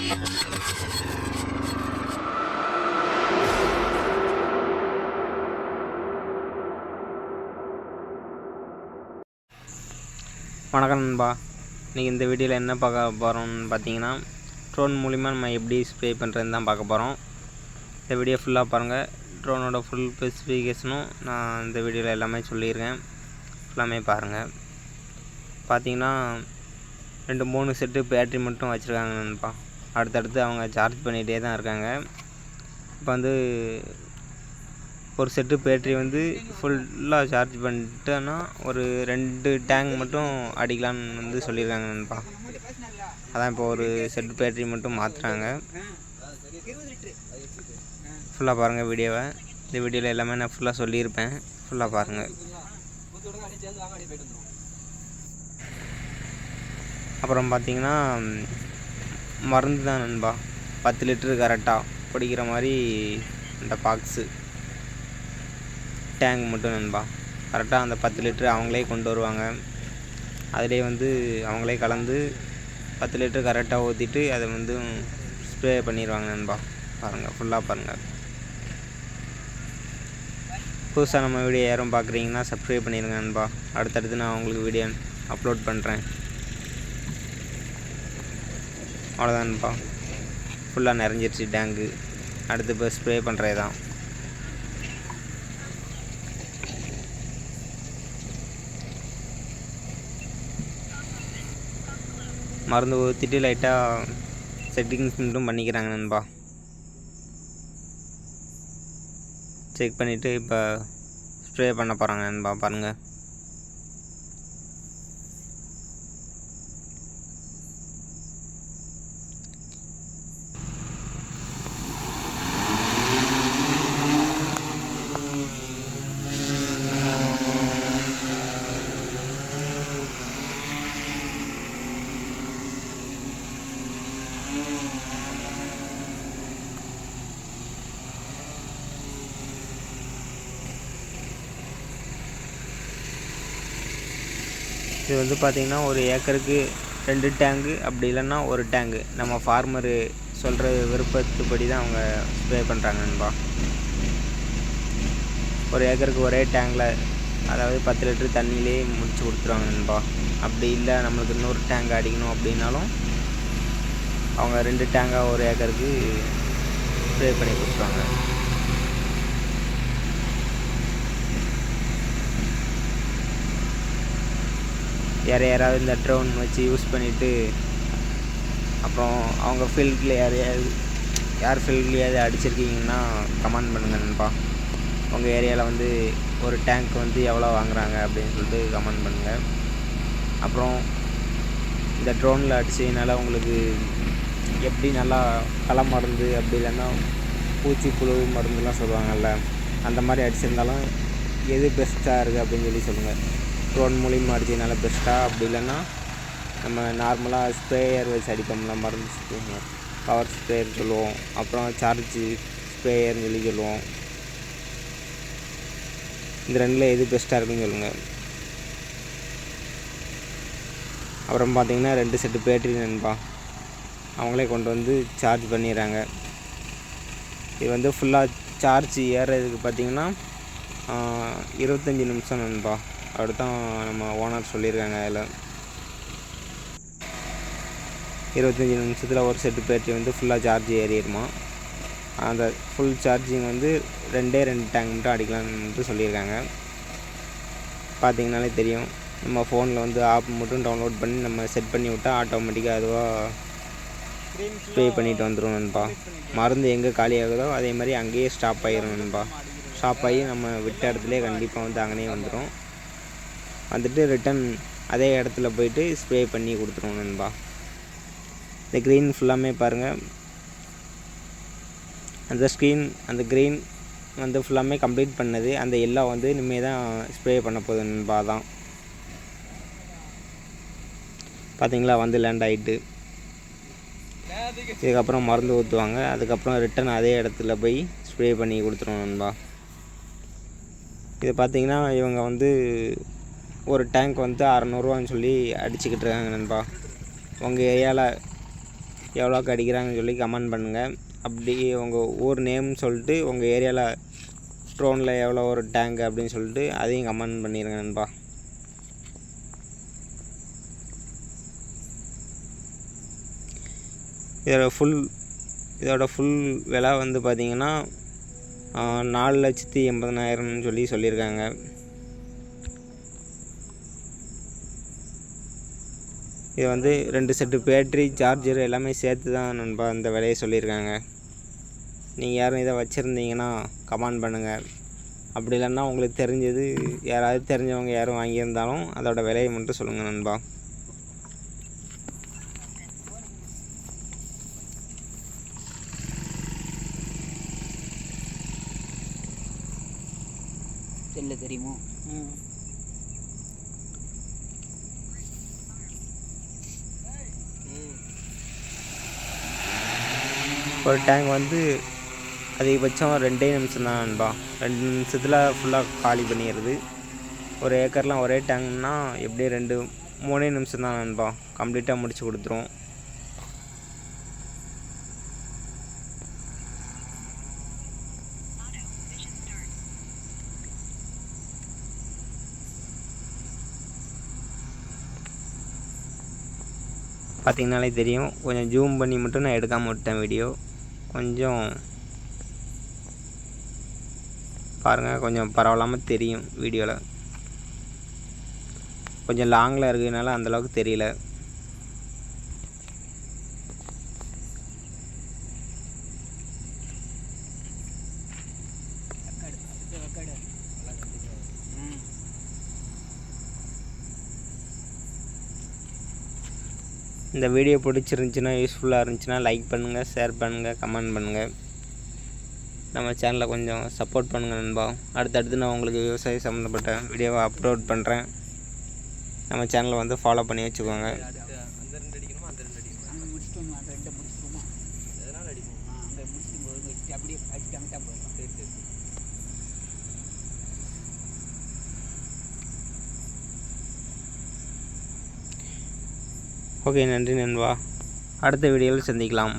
வணக்கம் நண்பா. இன்றைக்கி இந்த வீடியோவில் என்ன பார்க்க போகிறோம்னு பார்த்தீங்கன்னா, ட்ரோன் மூலிமா நம்ம எப்படி ஸ்ப்ரே பண்ணுறதுன்னு தான் பார்க்க போகிறோம். இந்த வீடியோ ஃபுல்லாக பாருங்கள். ட்ரோனோட ஃபுல் ஸ்பெசிஃபிகேஷனும் நான் இந்த வீடியோவில் எல்லாமே சொல்லியிருக்கேன். ஃபுல்லாமே பாருங்கள். பார்த்தீங்கன்னா 2-3 செட்டு பேட்ரி மட்டும் வச்சுருக்காங்க நண்பா. அடுத்தடுத்து அவங்க சார்ஜ் பண்ணிகிட்டே தான் இருக்காங்க. இப்போ வந்து ஒரு செட்டு பேட்ரி வந்து ஃபுல்லாக சார்ஜ் பண்ணிட்டோன்னா ஒரு 2 டேங்க் மட்டும் அடிக்கலான்னு வந்து சொல்லியிருக்காங்க நண்பா. அதான் இப்போ ஒரு செட்டு பேட்ரி மட்டும் மாற்றுறாங்க. ஃபுல்லாக பாருங்கள் வீடியோவை. இந்த வீடியோவில் எல்லாமே நான் ஃபுல்லாக சொல்லியிருப்பேன். ஃபுல்லாக பாருங்கள். அப்புறம் பார்த்தீங்கன்னா மருந்து தான் நண்பா. 10 லிட்டரு கரெக்டாக பிடிக்கிற மாதிரி இந்த பாக்ஸு டேங்க் மட்டும் நண்பா. கரெக்டாக அந்த 10 லிட்டரு அவங்களே கொண்டு வருவாங்க. அதிலே வந்து அவங்களே கலந்து 10 லிட்டரு கரெக்டாக ஊற்றிட்டு அதை வந்து ஸ்ப்ரே பண்ணிடுவாங்க நண்பா. பாருங்கள், ஃபுல்லாக பாருங்கள். புதுசாக நம்ம வீடியோ யாரும் பார்க்குறீங்கன்னா சப்ஸ்கிரைப் பண்ணிடுங்க நண்பா. அடுத்தடுத்து நான் உங்களுக்கு வீடியோ அப்லோட் பண்ணுறேன். அவ்வளோதான் நண்பா. ஃபுல்லாக நிறைஞ்சிருச்சு டேங்கு. அடுத்து இப்போ ஸ்ப்ரே பண்ணுறது தான். மருந்து ஊற்றிட்டு லைட்டாக செட்டிங்ஸ் மட்டும் பண்ணிக்கிறாங்க நண்பா. செக் பண்ணிவிட்டு இப்போ ஸ்ப்ரே பண்ண போகிறாங்க நண்பா. பாருங்கள். இது வந்து பார்த்திங்கன்னா ஒரு ஏக்கருக்கு 2 டேங்கு, அப்படி இல்லைன்னா ஒரு டேங்கு. நம்ம ஃபார்மரு சொல்கிற விருப்பத்துப்படி தான் அவங்க ஸ்ப்ரே பண்ணுறாங்க நண்பா. ஒரு ஏக்கருக்கு ஒரே டேங்கில், அதாவது 10 லிட்டரு தண்ணியிலே முடிச்சு கொடுத்துருவாங்க நண்பா. அப்படி இல்லை நம்மளுக்கு இன்னொரு டேங்க் அடிக்கணும் அப்படின்னாலும் அவங்க 2 டேங்காக ஒரு ஏக்கருக்கு ஸ்ப்ரே பண்ணி கொடுத்துருவாங்க. யாராவது இந்த ட்ரோன் வச்சு யூஸ் பண்ணிவிட்டு அப்புறம் அவங்க ஃபீல்டில் யார் ஃபீல்ட்லேயாவது அடிச்சிருக்கீங்கன்னா கமெண்ட் பண்ணுங்கள் நண்பா. உங்கள் ஏரியாவில் வந்து ஒரு டேங்க் வந்து எவ்வளோ வாங்குறாங்க அப்படின்னு சொல்லிட்டு கமெண்ட் பண்ணுங்கள். அப்புறம் இந்த ட்ரோனில் அடிச்சதுனால உங்களுக்கு எப்படி நல்லா களை மருந்து, அப்படி இல்லைன்னா பூச்சி புழு மருந்துலாம் சொல்லுவாங்கள்ல, அந்த மாதிரி அடிச்சிருந்தாலும் எது பெஸ்ட்டாக இருக்குது அப்படின்னு சொல்லி சொல்லுங்கள். ட்ரோன் மூலிமா அடிச்சதுனால பெஸ்ட்டாக, அப்படி இல்லைன்னா நம்ம நார்மலாக ஸ்ப்ரேயர் வச்சு அடிப்போம்ல மருந்து, பவர் ஸ்ப்ரேயர் சொல்லுவோம். அப்புறம் சார்ஜு ஸ்ப்ரேயர்னு சொல்லி சொல்லுவோம். இந்த 2ல் எது பெஸ்ட்டாக இருக்குன்னு சொல்லுங்கள். அப்புறம் பார்த்திங்கன்னா 2 செட்டு பேட்ரி நண்பா. அவங்களே கொண்டு வந்து சார்ஜ் பண்ணிடுறாங்க. இது வந்து ஃபுல்லாக சார்ஜ் ஏறுறதுக்கு பார்த்திங்கன்னா 25 நிமிஷம் நண்பா. அப்படி தான் நம்ம ஓனர் சொல்லியிருக்காங்க. அதில் 25 நிமிஷத்தில் ஒரு செட்டு பேட்டரி வந்து ஃபுல்லாக சார்ஜ் ஏறிடுமா. அந்த ஃபுல் சார்ஜிங் வந்து 2 டேங்க் மட்டும் அடிக்கலாம்னு சொல்லியிருக்காங்க. பார்த்திங்கனாலே தெரியும். நம்ம ஃபோனில் வந்து ஆப் மட்டும் டவுன்லோட் பண்ணி நம்ம செட் பண்ணி விட்டால் ஆட்டோமேட்டிக்காக அதுவாக ஸ்ப்ரே பண்ணிட்டு வந்துடும் நண்பா. மருந்து எங்கே காலி ஆகுதோ அதே மாதிரி அங்கேயே ஸ்டாப் ஆகிடும் நண்பா. ஸ்டாப் ஆகி நம்ம விட்ட இடத்துலேயே கண்டிப்பாக வந்து அங்கேயே வந்துடும். வந்துட்டு ரிட்டன் அதே இடத்துல போயிட்டு ஸ்ப்ரே பண்ணி கொடுத்துருவோம் நண்பா. இந்த க்ரீன் ஃபுல்லாமே பாருங்கள். அந்த க்ரீன் வந்து ஃபுல்லாமே கம்ப்ளீட் பண்ணது. அந்த எல்லோ வந்து இனிமேல் தான் ஸ்ப்ரே பண்ண போகுது நண்பா. தான் பார்த்தீங்களா வந்து லேண்ட் ஆகிட்டு. இதுக்கப்புறம் மருந்து ஊற்றுவாங்க. அதுக்கப்புறம் ரிட்டன் அதே இடத்துல போய் ஸ்ப்ரே பண்ணி கொடுத்துருவோம் நண்பா. இது பார்த்திங்கன்னா இவங்க வந்து ஒரு டேங்க் வந்து 600 ரூபான்னு சொல்லி அடிச்சுக்கிட்டு இருக்காங்க நண்பா. உங்கள் ஏரியாவில் எவ்வளோக்கு அடிக்கிறாங்கன்னு சொல்லி கமெண்ட் பண்ணுங்கள். அப்படி உங்கள் ஊர் நேம் சொல்லிட்டு உங்கள் ஏரியாவில் ட்ரோனில் எவ்வளோ ஒரு டேங்க் அப்படின்னு சொல்லிட்டு அதையும் கமெண்ட் பண்ணிடுங்க நண்பா. இதோட ஃபுல் விலை வந்து பார்த்திங்கன்னா 4,80,000 சொல்லியிருக்காங்க. இது வந்து 2 செட்டு பேட்ரி சார்ஜர் எல்லாமே சேர்த்து தான் நண்பா இந்த விலையை சொல்லியிருக்காங்க. நீங்கள் யாரும் இதை வச்சுருந்தீங்கன்னா கமெண்ட் பண்ணுங்கள். அப்படி இல்லைன்னா உங்களுக்கு தெரிஞ்சது யாராவது தெரிஞ்சவங்க யாரும் வாங்கியிருந்தாலும் அதோட விலையை மட்டும் சொல்லுங்கள் நண்பா. தெரியுமோ? ஒரு டேங்க் வந்து அதிகபட்சம் 2 நிமிஷம் தான் நண்பா. 2 நிமிஷத்தில் ஃபுல்லாக காலி பண்ணிடுது. ஒரு ஏக்கர்லாம் ஒரே டேங்க்னா எப்படி 2-3 நிமிஷம் தான் நண்பா கம்ப்ளீட்டாக முடிச்சு கொடுத்துரும். பார்த்திங்கனாலே தெரியும். கொஞ்சம் ஜூம் பண்ணி மட்டும் நான் எடுக்காமல் விட்டேன் வீடியோ. கொஞ்சம் பாருங்கள், கொஞ்சம் பரவாயில்லாமல் தெரியும் வீடியோவில். கொஞ்சம் லாங்கில் இருக்கிறதுனால அந்தளவுக்கு தெரியல. இந்த வீடியோ பிடிச்சிருந்துச்சின்னா, யூஸ்ஃபுல்லாக இருந்துச்சுன்னா லைக் பண்ணுங்கள், ஷேர் பண்ணுங்கள், கமெண்ட் பண்ணுங்கள். நம்ம சேனலை கொஞ்சம் சப்போர்ட் பண்ணுங்கள் நண்பா. அடுத்தடுத்து நான் உங்களுக்கு விவசாயம் சம்மந்தப்பட்ட வீடியோவை அப்லோட் பண்ணுறேன். நம்ம சேனலை வந்து ஃபாலோ பண்ணி வச்சுக்கோங்க. ஓகே, நன்றி நண்பா. அடுத்த வீடியோவில் சந்திக்கலாம்.